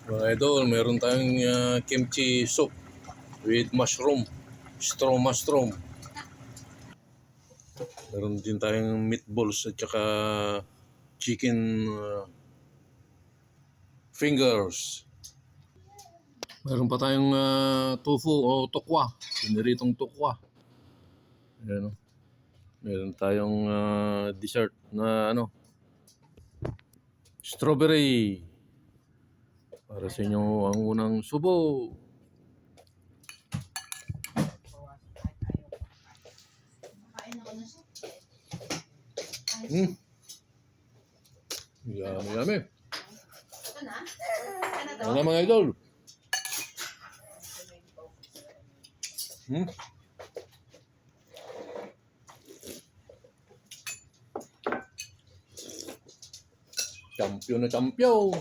Mga idol, meron tayong kimchi soup with mushroom, straw mushroom. Meron din tayong meatballs at saka chicken fingers. Meron pa tayong tofu o tokwa, piniritong tokwa. Ayan, meron tayong dessert na strawberry. Para sa inyo ang unang subo. Yummy, yummy. Ano mga idol? Champion na champion.